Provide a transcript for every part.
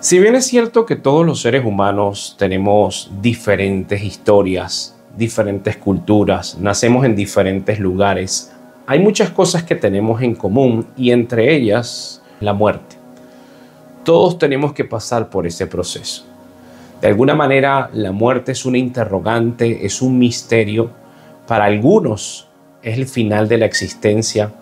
Si bien es cierto que todos los seres humanos tenemos diferentes historias, diferentes culturas, nacemos en diferentes lugares, hay muchas cosas que tenemos en común y entre ellas la muerte. Todos tenemos que pasar por ese proceso. De alguna manera, la muerte es una interrogante, es un misterio. Para algunos es el final de la existencia.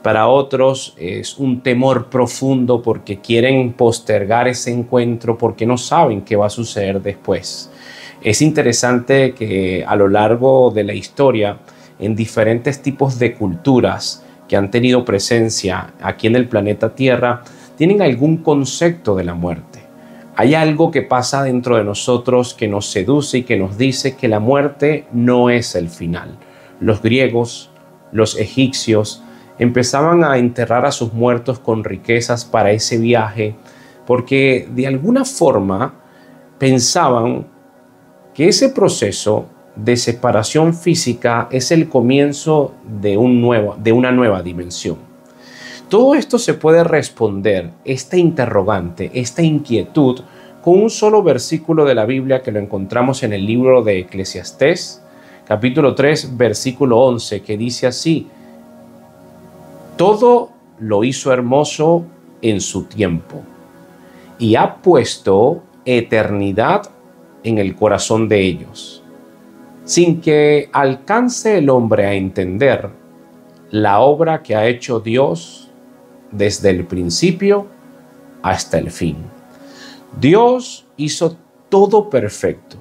Para otros es un temor profundo porque quieren postergar ese encuentro porque no saben qué va a suceder después. Es interesante que a lo largo de la historia, en diferentes tipos de culturas que han tenido presencia aquí en el planeta Tierra, tienen algún concepto de la muerte. Hay algo que pasa dentro de nosotros que nos seduce y que nos dice que la muerte no es el final. Los griegos, los egipcios, empezaban a enterrar a sus muertos con riquezas para ese viaje, porque de alguna forma pensaban que ese proceso de separación física es el comienzo de una nueva dimensión. Todo esto se puede responder, esta interrogante, esta inquietud, con un solo versículo de la Biblia que lo encontramos en el libro de Eclesiastés, capítulo 3, versículo 11, que dice así: todo lo hizo hermoso en su tiempo y ha puesto eternidad en el corazón de ellos, sin que alcance el hombre a entender la obra que ha hecho Dios desde el principio hasta el fin. Dios hizo todo perfecto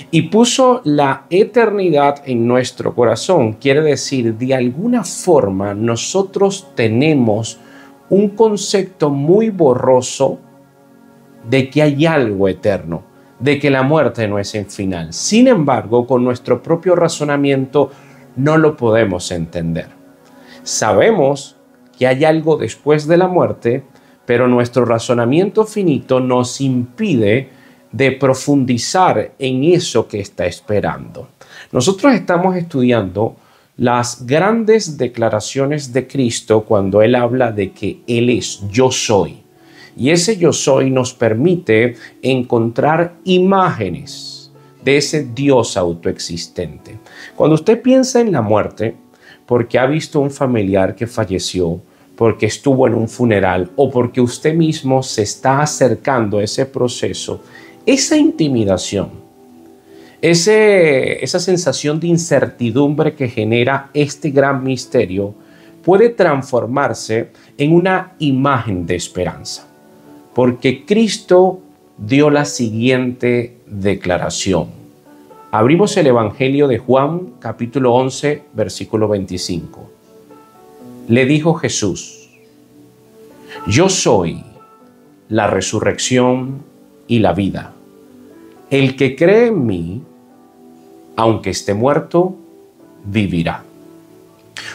y puso la eternidad en nuestro corazón. Quiere decir, de alguna forma nosotros tenemos un concepto muy borroso de que hay algo eterno, de que la muerte no es el final. Sin embargo, con nuestro propio razonamiento no lo podemos entender. Sabemos que hay algo después de la muerte, pero nuestro razonamiento finito nos impide de profundizar en eso que está esperando. Nosotros estamos estudiando las grandes declaraciones de Cristo cuando Él habla de que Él es yo soy. Y ese yo soy nos permite encontrar imágenes de ese Dios autoexistente. Cuando usted piensa en la muerte, porque ha visto un familiar que falleció, porque estuvo en un funeral o porque usted mismo se está acercando a ese proceso, esa intimidación, esa sensación de incertidumbre que genera este gran misterio puede transformarse en una imagen de esperanza. Porque Cristo dio la siguiente declaración. Abrimos el Evangelio de Juan, capítulo 11, versículo 25. Le dijo Jesús: yo soy la resurrección y la vida. El que cree en mí, aunque esté muerto, vivirá.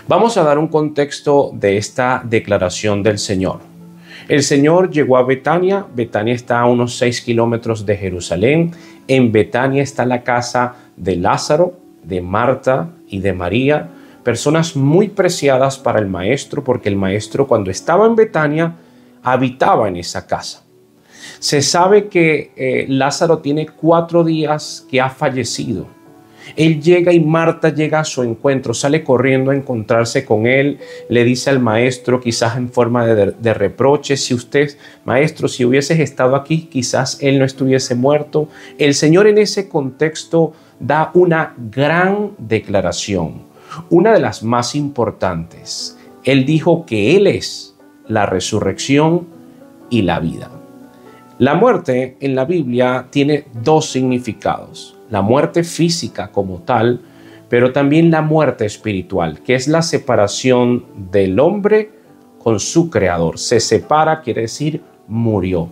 Vamos a dar un contexto de esta declaración del Señor. El Señor llegó a Betania. Betania está a unos 6 kilómetros de Jerusalén. En Betania está la casa de Lázaro, de Marta y de María, personas muy preciadas para el Maestro, porque el Maestro, cuando estaba en Betania, habitaba en esa casa. Se sabe que Lázaro tiene 4 días que ha fallecido. Él llega y Marta llega a su encuentro, sale corriendo a encontrarse con él, le dice al Maestro, quizás en forma de reproche: si usted, Maestro, si hubieses estado aquí, quizás él no estuviese muerto. El Señor en ese contexto da una gran declaración, una de las más importantes. Él dijo que Él es la resurrección y la vida. La muerte en la Biblia tiene 2 significados. La muerte física como tal, pero también la muerte espiritual, que es la separación del hombre con su creador. Se separa, quiere decir murió.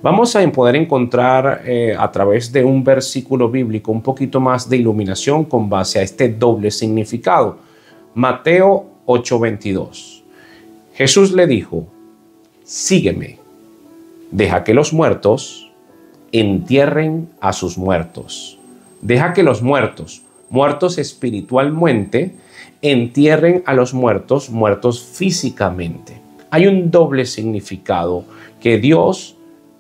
Vamos a poder encontrar a través de un versículo bíblico un poquito más de iluminación con base a este doble significado. Mateo 8:22. Jesús le dijo: sígueme, deja que los muertos entierren a sus muertos. Deja que los muertos espiritualmente, entierren a los muertos físicamente. Hay un doble significado que Dios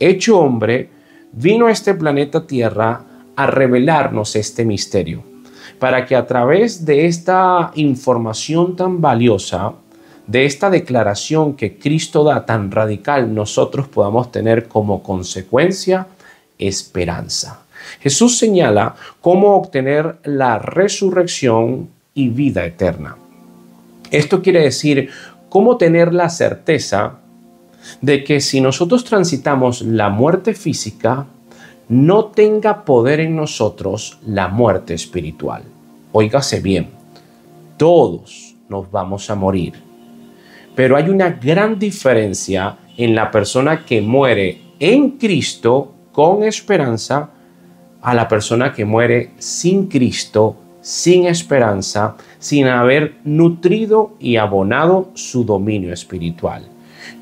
hecho hombre, vino a este planeta Tierra a revelarnos este misterio, para que a través de esta información tan valiosa, de esta declaración que Cristo da tan radical, nosotros podamos tener como consecuencia esperanza. Jesús señala cómo obtener la resurrección y vida eterna. Esto quiere decir cómo tener la certeza de que si nosotros transitamos la muerte física, no tenga poder en nosotros la muerte espiritual. Óigase bien, todos nos vamos a morir, pero hay una gran diferencia en la persona que muere en Cristo con esperanza a la persona que muere sin Cristo, sin esperanza, sin haber nutrido y abonado su dominio espiritual.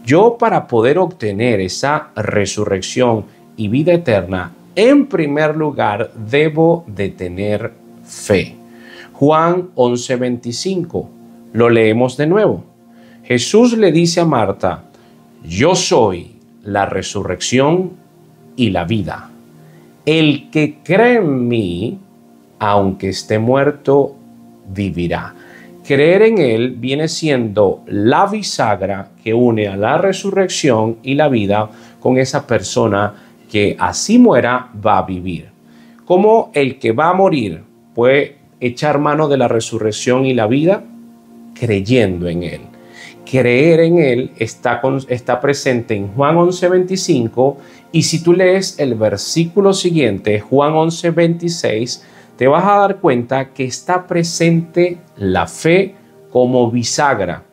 Yo, para poder obtener esa resurrección y vida eterna, en primer lugar debo de tener fe. Juan 11:25, lo leemos de nuevo. Jesús le dice a Marta: yo soy la resurrección y la vida. El que cree en mí, aunque esté muerto, vivirá. Creer en Él viene siendo la bisagra que une a la resurrección y la vida con esa persona que así muera va a vivir. ¿Cómo el que va a morir puede echar mano de la resurrección y la vida? Creyendo en Él. Creer en Él está presente en Juan 11:25, y si tú lees el versículo siguiente, Juan 11:26, te vas a dar cuenta que está presente la fe como bisagra,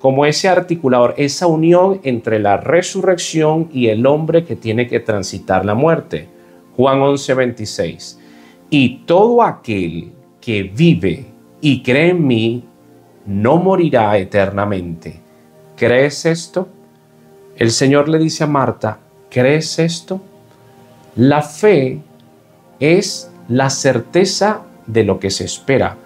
como ese articulador, esa unión entre la resurrección y el hombre que tiene que transitar la muerte. Juan 11:26, y todo aquel que vive y cree en mí no morirá eternamente. ¿Crees esto? El Señor le dice a Marta: ¿crees esto? La fe es la certeza de lo que se espera,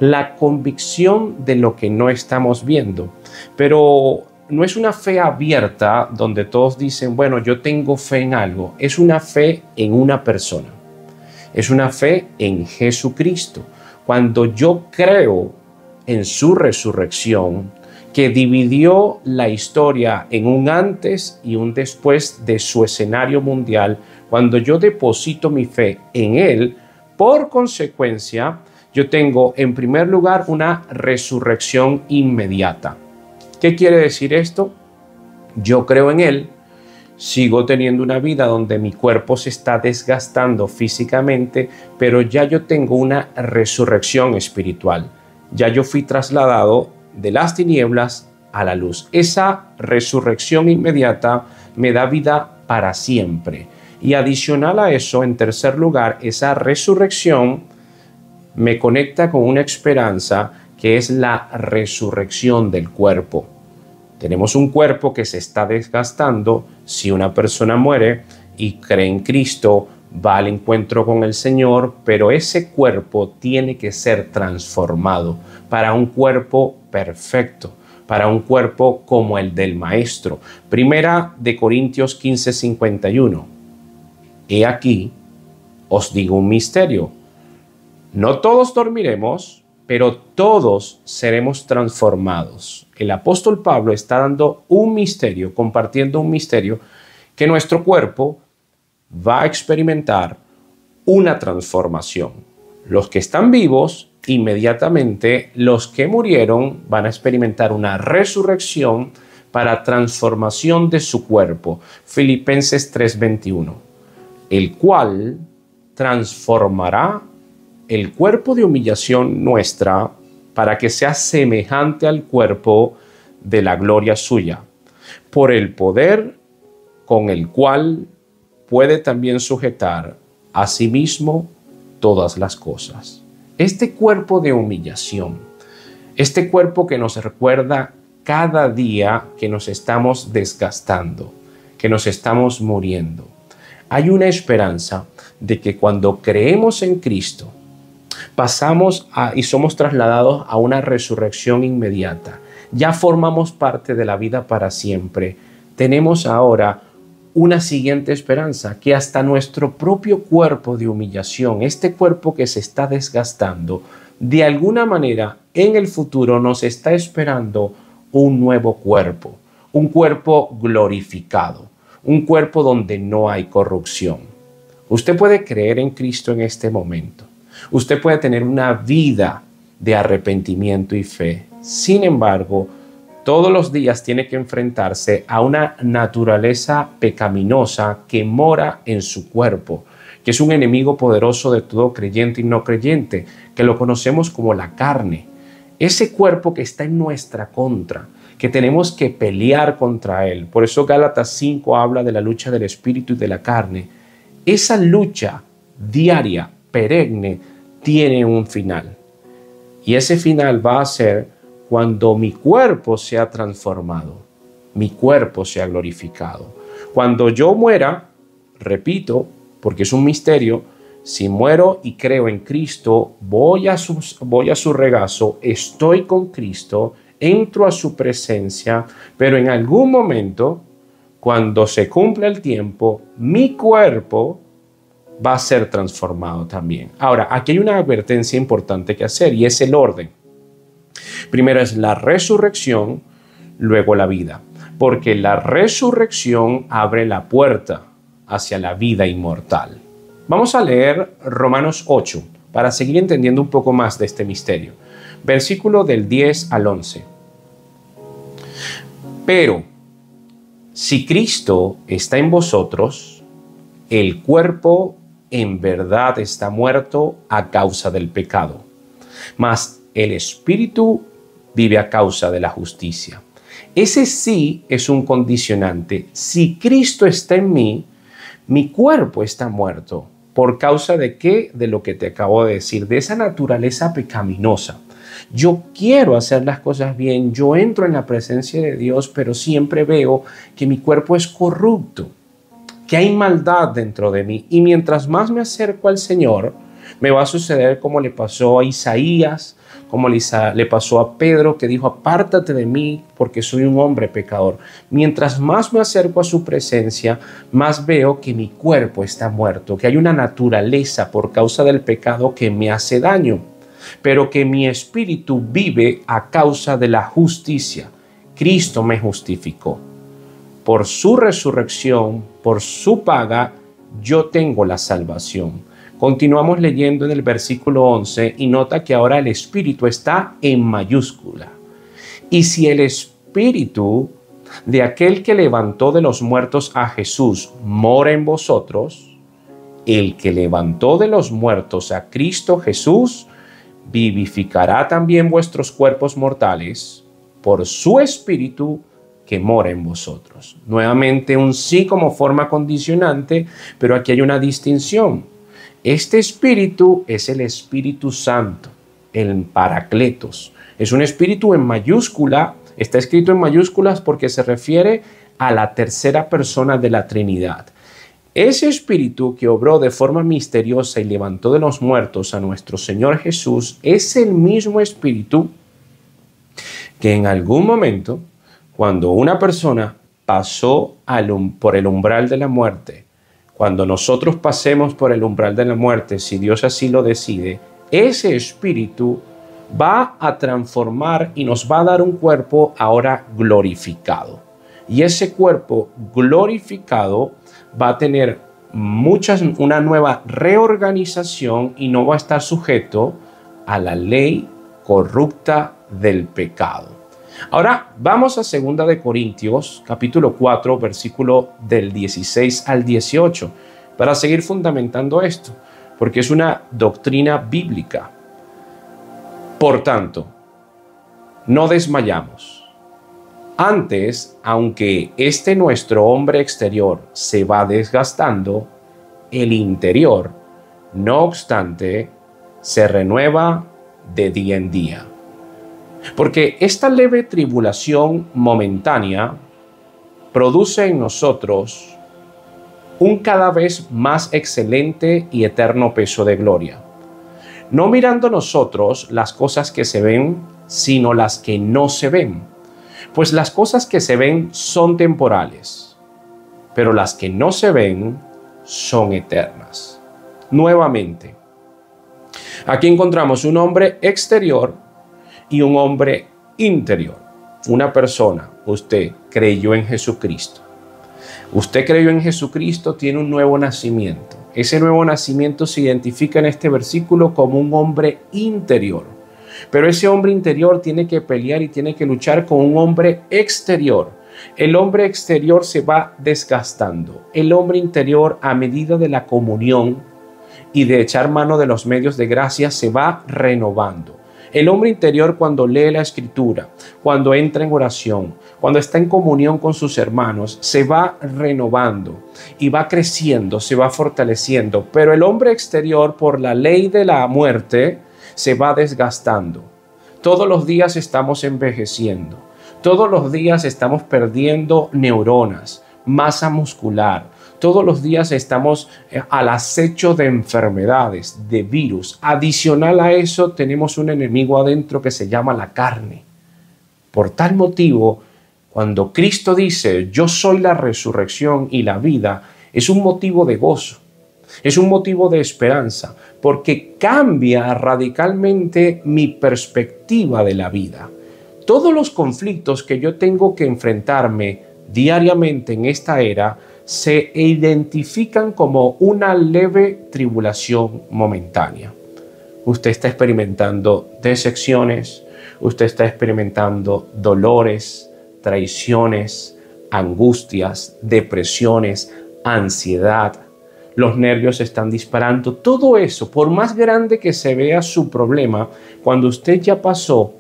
la convicción de lo que no estamos viendo. Pero no es una fe abierta donde todos dicen, bueno, yo tengo fe en algo. Es una fe en una persona. Es una fe en Jesucristo. Cuando yo creo en su resurrección, que dividió la historia en un antes y un después de su escenario mundial, cuando yo deposito mi fe en Él, por consecuencia, yo tengo en primer lugar una resurrección inmediata. ¿Qué quiere decir esto? Yo creo en Él, sigo teniendo una vida donde mi cuerpo se está desgastando físicamente, pero ya yo tengo una resurrección espiritual. Ya yo fui trasladado de las tinieblas a la luz. Esa resurrección inmediata me da vida para siempre. Y adicional a eso, en tercer lugar, esa resurrección me conecta con una esperanza que es la resurrección del cuerpo. Tenemos un cuerpo que se está desgastando. Si una persona muere y cree en Cristo, va al encuentro con el Señor, pero ese cuerpo tiene que ser transformado para un cuerpo perfecto, para un cuerpo como el del Maestro. Primera de Corintios 15:51. He aquí, os digo un misterio. No todos dormiremos, pero todos seremos transformados. El apóstol Pablo está dando un misterio, compartiendo un misterio, que nuestro cuerpo va a experimentar una transformación. Los que están vivos, inmediatamente, los que murieron van a experimentar una resurrección para transformación de su cuerpo. Filipenses 3:21, el cual transformará el cuerpo de humillación nuestra para que sea semejante al cuerpo de la gloria suya, por el poder con el cual puede también sujetar a sí mismo todas las cosas. Este cuerpo de humillación, este cuerpo que nos recuerda cada día que nos estamos desgastando, que nos estamos muriendo. Hay una esperanza de que cuando creemos en Cristo, pasamos y somos trasladados a una resurrección inmediata. Ya formamos parte de la vida para siempre. Tenemos ahora una siguiente esperanza, que hasta nuestro propio cuerpo de humillación, este cuerpo que se está desgastando, de alguna manera en el futuro nos está esperando un nuevo cuerpo, un cuerpo glorificado, un cuerpo donde no hay corrupción. Usted puede creer en Cristo en este momento. Usted puede tener una vida de arrepentimiento y fe. Sin embargo, todos los días tiene que enfrentarse a una naturaleza pecaminosa que mora en su cuerpo, que es un enemigo poderoso de todo creyente y no creyente, que lo conocemos como la carne. Ese cuerpo que está en nuestra contra, que tenemos que pelear contra él. Por eso Gálatas 5 habla de la lucha del espíritu y de la carne. Esa lucha diaria, perenne, tiene un final. Y ese final va a ser cuando mi cuerpo sea transformado, mi cuerpo sea glorificado. Cuando yo muera, repito, porque es un misterio, si muero y creo en Cristo, voy a su regazo, estoy con Cristo, entro a su presencia, pero en algún momento, cuando se cumpla el tiempo, mi cuerpo va a ser transformado también. Ahora, aquí hay una advertencia importante que hacer y es el orden. Primero es la resurrección, luego la vida, porque la resurrección abre la puerta hacia la vida inmortal. Vamos a leer Romanos 8 para seguir entendiendo un poco más de este misterio. Versículo del 10 al 11. Pero si Cristo está en vosotros, el cuerpo en verdad está muerto a causa del pecado, mas el espíritu vive a causa de la justicia. Ese sí es un condicionante. Si Cristo está en mí, mi cuerpo está muerto. ¿Por causa de qué? De lo que te acabo de decir, de esa naturaleza pecaminosa. Yo quiero hacer las cosas bien, yo entro en la presencia de Dios, pero siempre veo que mi cuerpo es corrupto, que hay maldad dentro de mí. Y mientras más me acerco al Señor, me va a suceder como le pasó a Isaías, como le pasó a Pedro, que dijo, apártate de mí porque soy un hombre pecador. Mientras más me acerco a su presencia, más veo que mi cuerpo está muerto, que hay una naturaleza por causa del pecado que me hace daño, pero que mi espíritu vive a causa de la justicia. Cristo me justificó. Por su resurrección, por su paga, yo tengo la salvación. Continuamos leyendo en el versículo 11 y nota que ahora el Espíritu está en mayúscula. Y si el Espíritu de aquel que levantó de los muertos a Jesús mora en vosotros, el que levantó de los muertos a Cristo Jesús vivificará también vuestros cuerpos mortales por su Espíritu que mora en vosotros. Nuevamente un sí como forma condicionante, pero aquí hay una distinción. Este Espíritu es el Espíritu Santo, el Paracletos. Es un Espíritu en mayúscula, está escrito en mayúsculas porque se refiere a la tercera persona de la Trinidad. Ese Espíritu que obró de forma misteriosa y levantó de los muertos a nuestro Señor Jesús es el mismo Espíritu que en algún momento, cuando una persona pasó por el umbral de la muerte, cuando nosotros pasemos por el umbral de la muerte, si Dios así lo decide, ese Espíritu va a transformar y nos va a dar un cuerpo ahora glorificado. Y ese cuerpo glorificado va a tener una nueva reorganización y no va a estar sujeto a la ley corrupta del pecado. Ahora vamos a 2 de Corintios, capítulo 4, versículo del 16 al 18, para seguir fundamentando esto, porque es una doctrina bíblica. Por tanto, no desmayamos. Antes, aunque nuestro hombre exterior se va desgastando, el interior, no obstante, se renueva de día en día. Porque esta leve tribulación momentánea produce en nosotros un cada vez más excelente y eterno peso de gloria, no mirando nosotros las cosas que se ven, sino las que no se ven. Pues las cosas que se ven son temporales, pero las que no se ven son eternas. Nuevamente, aquí encontramos un hombre exterior y un hombre interior. Una persona, usted creyó en Jesucristo. Usted creyó en Jesucristo, tiene un nuevo nacimiento. Ese nuevo nacimiento se identifica en este versículo como un hombre interior. Pero ese hombre interior tiene que pelear y tiene que luchar con un hombre exterior. El hombre exterior se va desgastando. El hombre interior, a medida de la comunión y de echar mano de los medios de gracia, se va renovando. El hombre interior, cuando lee la Escritura, cuando entra en oración, cuando está en comunión con sus hermanos, se va renovando y va creciendo, se va fortaleciendo. Pero el hombre exterior, por la ley de la muerte, se va desgastando. Todos los días estamos envejeciendo. Todos los días estamos perdiendo neuronas, masa muscular. Todos los días estamos al acecho de enfermedades, de virus. Adicional a eso, tenemos un enemigo adentro que se llama la carne. Por tal motivo, cuando Cristo dice, yo soy la resurrección y la vida, es un motivo de gozo, es un motivo de esperanza, porque cambia radicalmente mi perspectiva de la vida. Todos los conflictos que yo tengo que enfrentarme diariamente en esta era se identifican como una leve tribulación momentánea. Usted está experimentando decepciones, usted está experimentando dolores, traiciones, angustias, depresiones, ansiedad. Los nervios están disparando. Todo eso, por más grande que se vea su problema, cuando usted ya pasó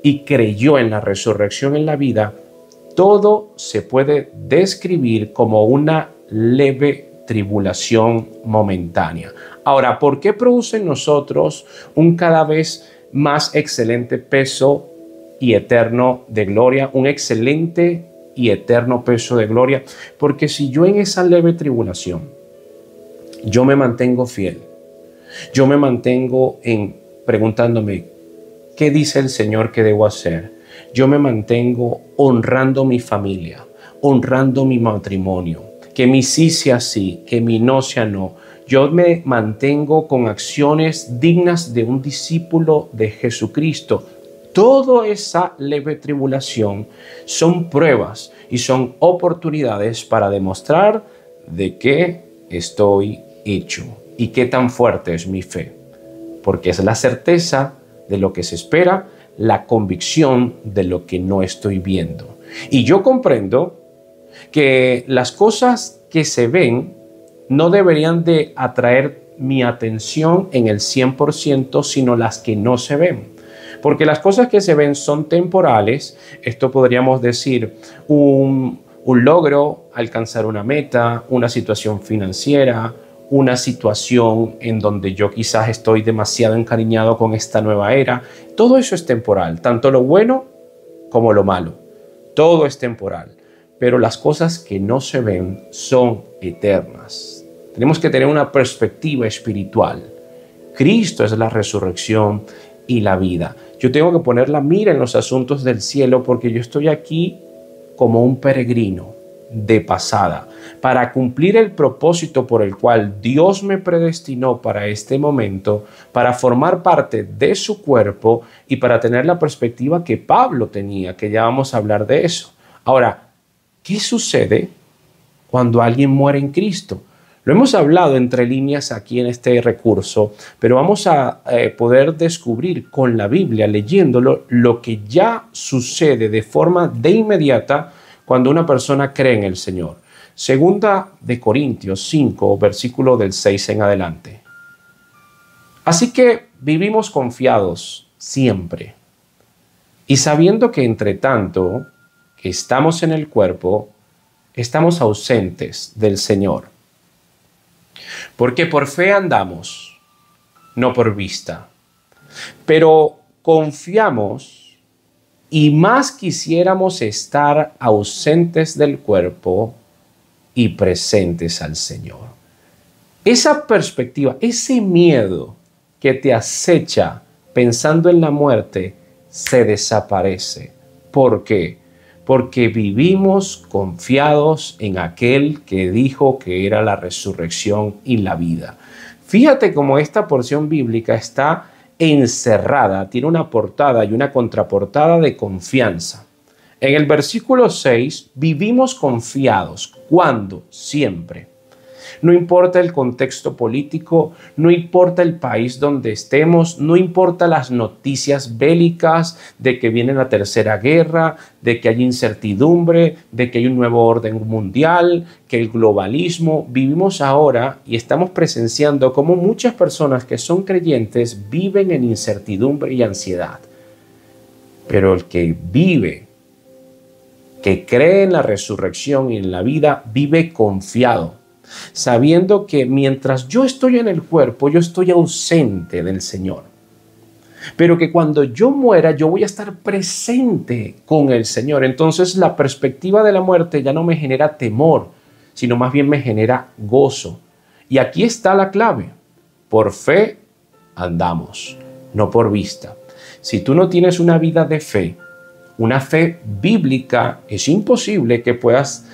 y creyó en la resurrección en la vida, todo se puede describir como una leve tribulación momentánea. Ahora, ¿por qué produce en nosotros un cada vez más excelente peso y eterno de gloria? Un excelente y eterno peso de gloria. Porque si yo en esa leve tribulación, yo me mantengo fiel, yo me mantengo preguntándome, ¿qué dice el Señor que debo hacer? Yo me mantengo honrando mi familia, honrando mi matrimonio, que mi sí sea sí, que mi no sea no. Yo me mantengo con acciones dignas de un discípulo de Jesucristo. Toda esa leve tribulación son pruebas y son oportunidades para demostrar de qué estoy hecho y qué tan fuerte es mi fe. Porque es la certeza de lo que se espera, la convicción de lo que no estoy viendo. Y yo comprendo que las cosas que se ven no deberían de atraer mi atención en el 100%, sino las que no se ven. Porque las cosas que se ven son temporales. Esto podríamos decir un logro, alcanzar una meta, una situación financiera, una situación en donde yo quizás estoy demasiado encariñado con esta nueva era. Todo eso es temporal, tanto lo bueno como lo malo. Todo es temporal, pero las cosas que no se ven son eternas. Tenemos que tener una perspectiva espiritual. Cristo es la resurrección y la vida. Yo tengo que poner la mira en los asuntos del cielo porque yo estoy aquí como un peregrino de pasada, para cumplir el propósito por el cual Dios me predestinó para este momento, para formar parte de su cuerpo y para tener la perspectiva que Pablo tenía, que ya vamos a hablar de eso. Ahora, ¿qué sucede cuando alguien muere en Cristo? Lo hemos hablado entre líneas aquí en este recurso, pero vamos a poder descubrir con la Biblia, leyéndolo, lo que ya sucede de forma de inmediata cuando una persona cree en el Señor. Segunda de Corintios 5, versículo del 6 en adelante. Así que vivimos confiados siempre, y sabiendo que entre tanto que estamos en el cuerpo, estamos ausentes del Señor. Porque por fe andamos, no por vista. Pero confiamos y más quisiéramos estar ausentes del cuerpo y presentes al Señor. Esa perspectiva, ese miedo que te acecha pensando en la muerte, se desaparece. ¿Por qué? porque vivimos confiados en aquel que dijo que era la resurrección y la vida. Fíjate cómo esta porción bíblica está encerrada, tiene una portada y una contraportada de confianza. En el versículo 6, vivimos confiados. ¿Cuándo? Siempre. No importa el contexto político, no importa el país donde estemos, no importa las noticias bélicas de que viene la tercera guerra, de que hay incertidumbre, de que hay un nuevo orden mundial, que el globalismo. Vivimos ahora y estamos presenciando cómo muchas personas que son creyentes viven en incertidumbre y ansiedad. Pero el que vive, que cree en la resurrección y en la vida, vive confiado, sabiendo que mientras yo estoy en el cuerpo, yo estoy ausente del Señor. Pero que cuando yo muera, yo voy a estar presente con el Señor. Entonces la perspectiva de la muerte ya no me genera temor, sino más bien me genera gozo. Y aquí está la clave. Por fe andamos, no por vista. Si tú no tienes una vida de fe, una fe bíblica, es imposible que puedas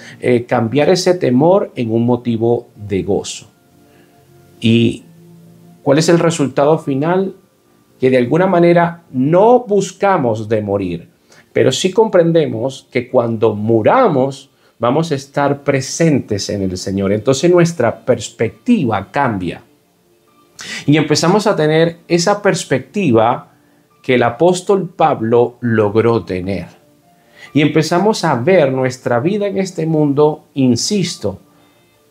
cambiar ese temor en un motivo de gozo. ¿Y cuál es el resultado final? Que de alguna manera no buscamos de morir, pero sí comprendemos que cuando muramos vamos a estar presentes en el Señor. Entonces nuestra perspectiva cambia y empezamos a tener esa perspectiva que el apóstol Pablo logró tener. Y empezamos a ver nuestra vida en este mundo, insisto,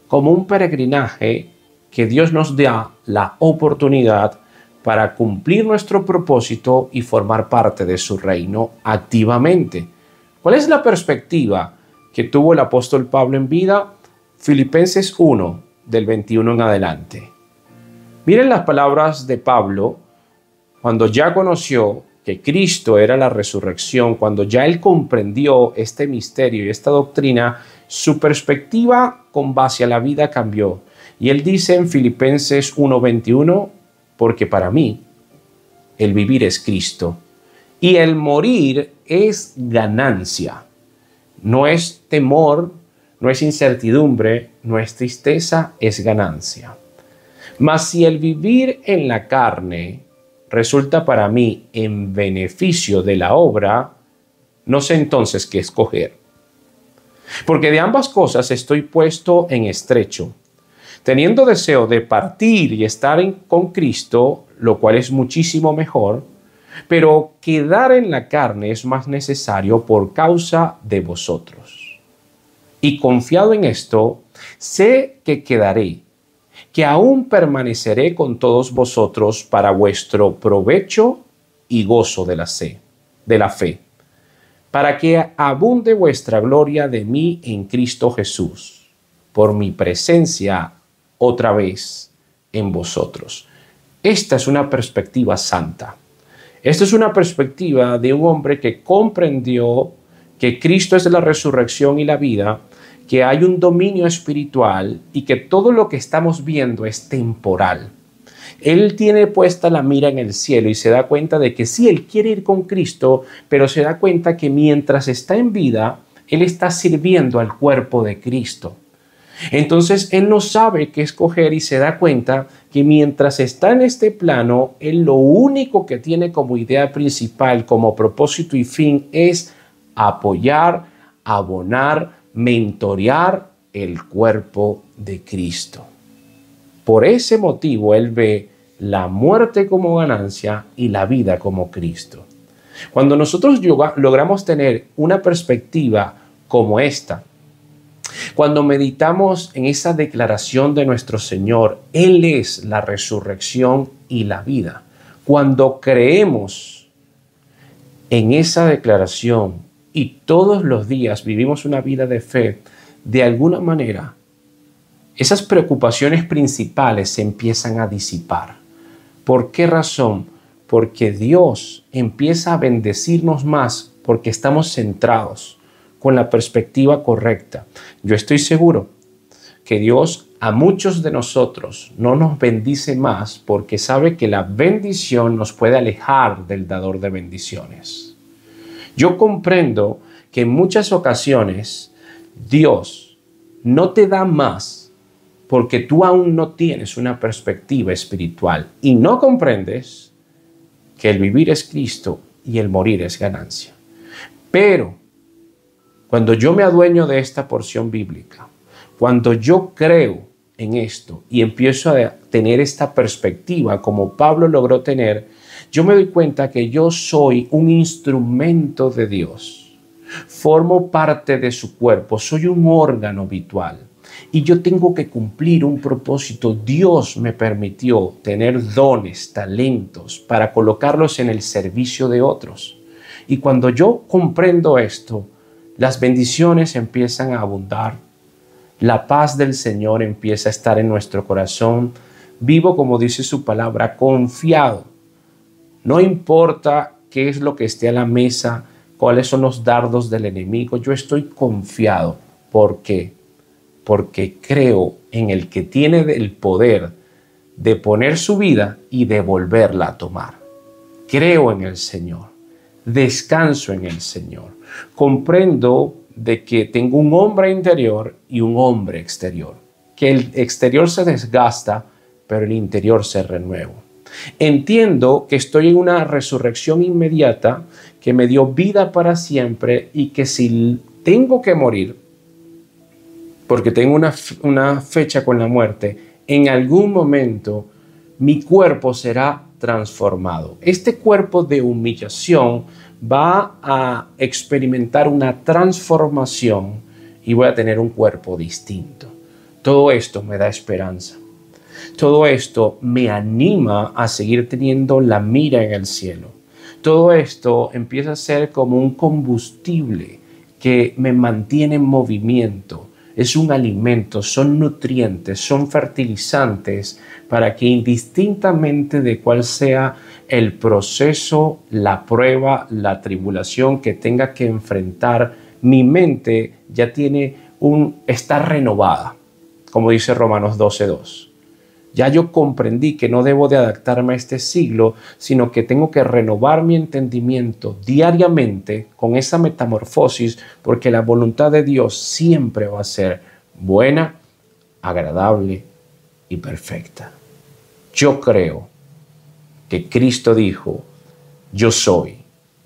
como un peregrinaje que Dios nos da la oportunidad para cumplir nuestro propósito y formar parte de su reino activamente. ¿Cuál es la perspectiva que tuvo el apóstol Pablo en vida? Filipenses 1, del 21 en adelante. Miren las palabras de Pablo cuando ya conoció que Cristo era la resurrección, cuando ya él comprendió este misterio y esta doctrina, su perspectiva con base a la vida cambió. Y él dice en Filipenses 1:21, porque para mí el vivir es Cristo y el morir es ganancia. No es temor, no es incertidumbre, no es tristeza, es ganancia. Mas si el vivir en la carne resulta para mí en beneficio de la obra, no sé entonces qué escoger. Porque de ambas cosas estoy puesto en estrecho, teniendo deseo de partir y estar con Cristo, lo cual es muchísimo mejor, pero quedar en la carne es más necesario por causa de vosotros. Y confiado en esto, sé que quedaré, que aún permaneceré con todos vosotros para vuestro provecho y gozo de la fe, para que abunde vuestra gloria de mí en Cristo Jesús, por mi presencia otra vez en vosotros. Esta es una perspectiva santa. Esta es una perspectiva de un hombre que comprendió que Cristo es la resurrección y la vida, que hay un dominio espiritual y que todo lo que estamos viendo es temporal. Él tiene puesta la mira en el cielo y se da cuenta de que sí, él quiere ir con Cristo, pero se da cuenta que mientras está en vida, él está sirviendo al cuerpo de Cristo. Entonces él no sabe qué escoger y se da cuenta que mientras está en este plano, él lo único que tiene como idea principal, como propósito y fin es apoyar, abonar, mentorear el cuerpo de Cristo. Por ese motivo él ve la muerte como ganancia y la vida como Cristo. Cuando nosotros logramos tener una perspectiva como esta, cuando meditamos en esa declaración de nuestro Señor, Él es la resurrección y la vida. Cuando creemos en esa declaración y todos los días vivimos una vida de fe, de alguna manera, esas preocupaciones principales se empiezan a disipar. ¿Por qué razón? Porque Dios empieza a bendecirnos más porque estamos centrados con la perspectiva correcta. Yo estoy seguro que Dios a muchos de nosotros no nos bendice más porque sabe que la bendición nos puede alejar del dador de bendiciones. Yo comprendo que en muchas ocasiones Dios no te da más porque tú aún no tienes una perspectiva espiritual y no comprendes que el vivir es Cristo y el morir es ganancia. Pero cuando yo me adueño de esta porción bíblica, cuando yo creo en esto y empiezo a tener esta perspectiva como Pablo logró tener, yo me doy cuenta que yo soy un instrumento de Dios. Formo parte de su cuerpo, soy un órgano vital y yo tengo que cumplir un propósito. Dios me permitió tener dones, talentos para colocarlos en el servicio de otros. Y cuando yo comprendo esto, las bendiciones empiezan a abundar. La paz del Señor empieza a estar en nuestro corazón. Vivo, como dice su palabra, confiado. No importa qué es lo que esté a la mesa, cuáles son los dardos del enemigo. Yo estoy confiado. ¿Por qué? Porque creo en el que tiene el poder de poner su vida y de volverla a tomar. Creo en el Señor. Descanso en el Señor. Comprendo de que tengo un hombre interior y un hombre exterior. Que el exterior se desgasta, pero el interior se renueva. Entiendo que estoy en una resurrección inmediata que me dio vida para siempre y que si tengo que morir, porque tengo una fecha con la muerte, en algún momento mi cuerpo será transformado. Este cuerpo de humillación va a experimentar una transformación y voy a tener un cuerpo distinto. Todo esto me da esperanza. Todo esto me anima a seguir teniendo la mira en el cielo. Todo esto empieza a ser como un combustible que me mantiene en movimiento. Es un alimento, son nutrientes, son fertilizantes para que indistintamente de cuál sea el proceso, la prueba, la tribulación que tenga que enfrentar, mi mente ya está renovada, como dice Romanos 12:2. Ya yo comprendí que no debo de adaptarme a este siglo, sino que tengo que renovar mi entendimiento diariamente con esa metamorfosis, porque la voluntad de Dios siempre va a ser buena, agradable y perfecta. Yo creo que Cristo dijo, yo soy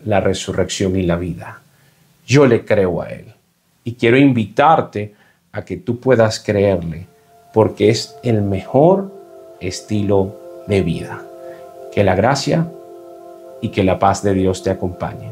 la resurrección y la vida. Yo le creo a Él. Y quiero invitarte a que tú puedas creerle, porque es el mejor estilo de vida. Que la gracia y que la paz de Dios te acompañen.